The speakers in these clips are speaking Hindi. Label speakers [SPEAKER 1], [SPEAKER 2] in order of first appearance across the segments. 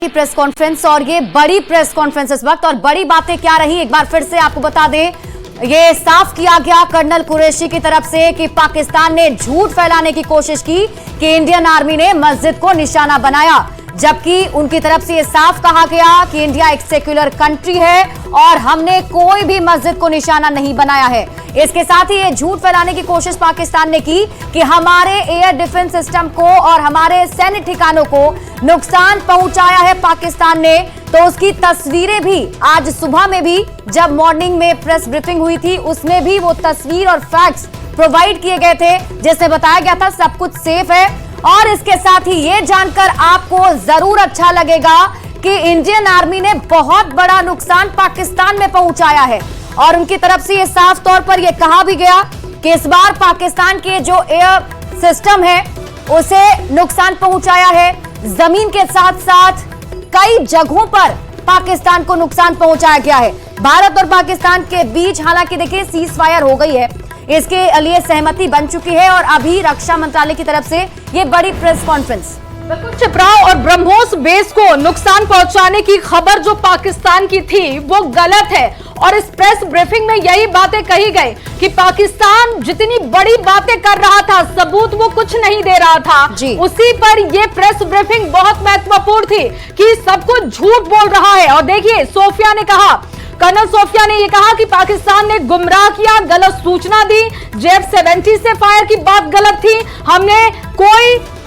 [SPEAKER 1] प्रेस कॉन्फ्रेंस और ये बड़ी प्रेस कॉन्फ्रेंस इस वक्त और बड़ी बातें क्या रही एक बार फिर से आपको बता दें। ये साफ किया गया कर्नल कुरैशी की तरफ से कि पाकिस्तान ने झूठ फैलाने की कोशिश की कि इंडियन आर्मी ने मस्जिद को निशाना बनाया, जबकि उनकी तरफ से ये साफ कहा गया कि इंडिया एक सेक्युलर कंट्री है और हमने कोई भी मस्जिद को निशाना नहीं बनाया है। इसके साथ ही ये झूठ फैलाने की कोशिश पाकिस्तान ने की कि हमारे एयर डिफेंस सिस्टम को और हमारे सैन्य ठिकानों को नुकसान पहुंचाया है पाकिस्तान ने। तो उसकी तस्वीरें भी आज सुबह में भी जब मॉर्निंग में प्रेस ब्रीफिंग हुई थी उसमें भी वो तस्वीर और फैक्ट्स प्रोवाइड किए गए थे जिसमें बताया गया था सब कुछ सेफ है। और इसके साथ ही ये जानकर आपको जरूर अच्छा लगेगा कि इंडियन आर्मी ने बहुत बड़ा नुकसान पाकिस्तान में पहुंचाया है और उनकी तरफ से ये साफ तौर पर यह कहा भी गया कि इस बार पाकिस्तान के जो एयर सिस्टम है उसे नुकसान पहुंचाया है। जमीन के साथ साथ कई जगहों पर पाकिस्तान को नुकसान पहुंचाया गया है। भारत और पाकिस्तान के बीच हालांकि देखिए सीज फायर हो गई है, इसके लिए सहमति बन चुकी है और अभी रक्षा मंत्रालय की तरफ से ये बड़ी प्रेस कॉन्फ्रेंस।
[SPEAKER 2] बिल्कुल, चिपराव और ब्रह्मोस बेस को नुकसान पहुंचाने की खबर जो पाकिस्तान की थी वो गलत है और इस प्रेस ब्रीफिंग में यही बातें कही गई कि पाकिस्तान जितनी बड़ी बातें कर रहा था सबूत वो कुछ नहीं दे रहा था। उसी पर ये प्रेस ब्रीफिंग बहुत महत्वपूर्ण थी कि सब कुछ झूठ बोल रहा है। और देखिए सोफिया ने कहा, कर्नल सोफिया ने यह कहा कि पाकिस्तान ने गुमराह किया, गलत सूचना दी, JF-70 से फायर की बात गलत थी,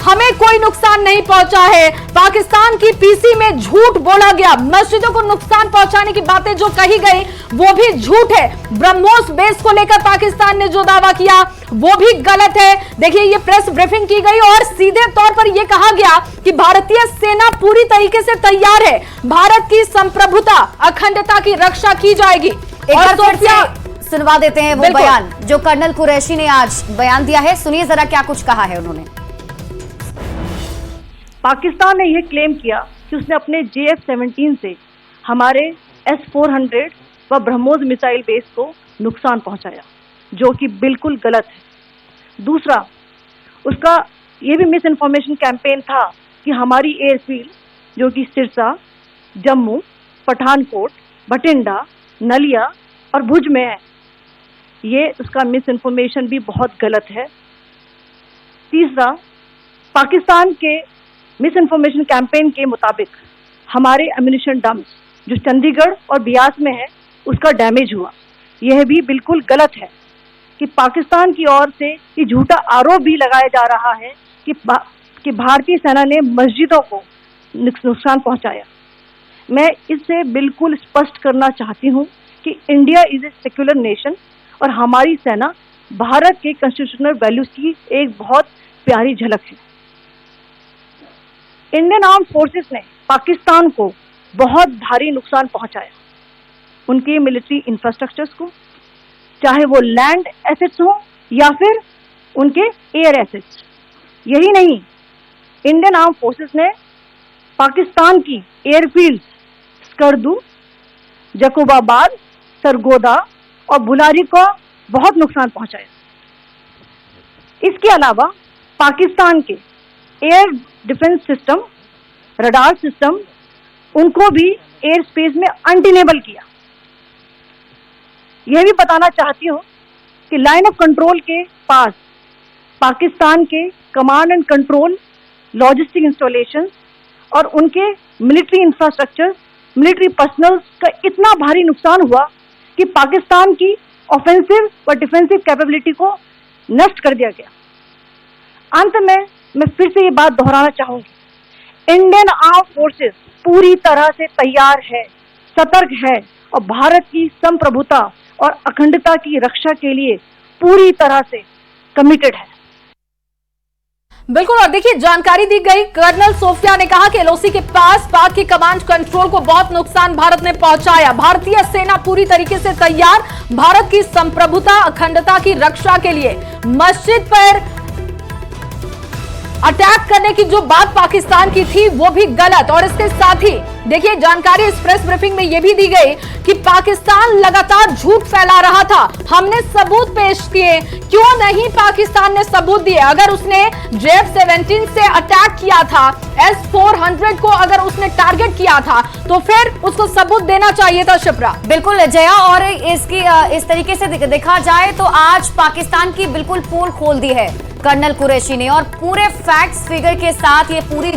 [SPEAKER 2] हमें कोई नुकसान नहीं पहुंचा है। पाकिस्तान की पीसी में झूठ बोला गया, मस्जिदों को नुकसान पहुंचाने की बातें जो कही गई वो भी झूठ है। ब्रह्मोस बेस को लेकर पाकिस्तान ने जो दावा किया वो भी गलत है। देखिए ये प्रेस ब्रीफिंग की गई और सीधे तौर पर यह कहा गया कि भारतीय सेना पूरी तरीके से तैयार है, भारत की संप्रभुता अखंडता की रक्षा की जाएगी।
[SPEAKER 1] और सुनवा देते हैं वो बयान जो कर्नल कुरैशी ने आज बयान दिया है, सुनिए जरा क्या कुछ कहा है उन्होंने।
[SPEAKER 3] पाकिस्तान ने यह क्लेम किया कि उसने अपने JF-17 से हमारे S-400 व ब्रह्मोस मिसाइल बेस को नुकसान पहुंचाया, जो कि बिल्कुल गलत है। दूसरा, उसका यह भी मिस इन्फॉर्मेशन कैंपेन था कि हमारी एयरफील्ड जो कि सिरसा, जम्मू, पठानकोट, बठिंडा, नलिया और भुज में है, ये उसका मिस इन्फॉर्मेशन भी बहुत गलत है। तीसरा, पाकिस्तान के मिस इन्फॉर्मेशन कैंपेन के मुताबिक हमारे एम्यूनिशन डम्प्स जो चंडीगढ़ और बियास में है उसका डैमेज हुआ, यह भी बिल्कुल गलत है। कि पाकिस्तान की ओर से ये झूठा आरोप भी लगाया जा रहा है कि भारतीय सेना ने मस्जिदों को नुकसान पहुंचाया। मैं इससे बिल्कुल स्पष्ट करना चाहती हूं कि India is a secular nation और हमारी सेना भारत के कॉन्स्टिट्यूशनल वैल्यूज की एक बहुत प्यारी झलक है। इंडियन आर्म फोर्सेस ने पाकिस्तान को बहुत भारी नुकसान पहुंचाया, उनके मिलिट्री इंफ्रास्ट्रक्चर्स को, चाहे वो लैंड एसेट्स हो या फिर उनके एयर एसेट्स। यही नहीं, इंडियन आर्म फोर्सेस ने पाकिस्तान की एयरफील्ड स्कर्दू, जकोबाबाद, सरगोदा और बुलारी को बहुत नुकसान पहुंचाया। इसके अलावा पाकिस्तान के air defence system, radar system, उनको भी एयर स्पेस में अनडिनेबल किया। यह भी बताना चाहती हूँ कि लाइन ऑफ कंट्रोल के पास पाकिस्तान के command and control, logistic installation और उनके मिलिट्री इंफ्रास्ट्रक्चर, मिलिट्री पर्सनल का इतना भारी नुकसान हुआ कि पाकिस्तान की ऑफेंसिव व डिफेंसिव कैपेबिलिटी को नष्ट कर दिया गया। अंत में मैं फिर से ये बात दोहराना चाहूंगी, इंडियन आर्म फोर्सेस पूरी तरह से तैयार है, सतर्क है और भारत की संप्रभुता और अखंडता की रक्षा के लिए पूरी तरह से कमिटेड है।
[SPEAKER 2] बिल्कुल, और देखिए जानकारी दी गई, कर्नल सोफिया ने कहा कि LOC के पास पाक की कमांड कंट्रोल को बहुत नुकसान भारत ने पहुंचाया, भारतीय सेना पूरी तरीके से तैयार, भारत की संप्रभुता अखंडता की रक्षा के लिए। मस्जिद पर अटैक करने की जो बात पाकिस्तान की थी वो भी गलत। और इसके साथ ही देखिए जानकारी इस प्रेस ब्रीफिंग में यह भी दी गई कि पाकिस्तान लगातार झूठ फैला रहा था। हमने सबूत पेश किए, क्यों नहीं पाकिस्तान ने सबूत दिए? अगर उसने JF-17 से अटैक किया था, S-400 को अगर उसने टारगेट किया था, तो फिर उसको सबूत देना चाहिए था शिप्रा।
[SPEAKER 1] बिल्कुल जया, और इसकी इस तरीके से देखा जाए तो आज पाकिस्तान की बिल्कुल पोल खोल दी है कर्नल कुरैशी ने, और पूरे फैक्ट्स फिगर के साथ ये पूरी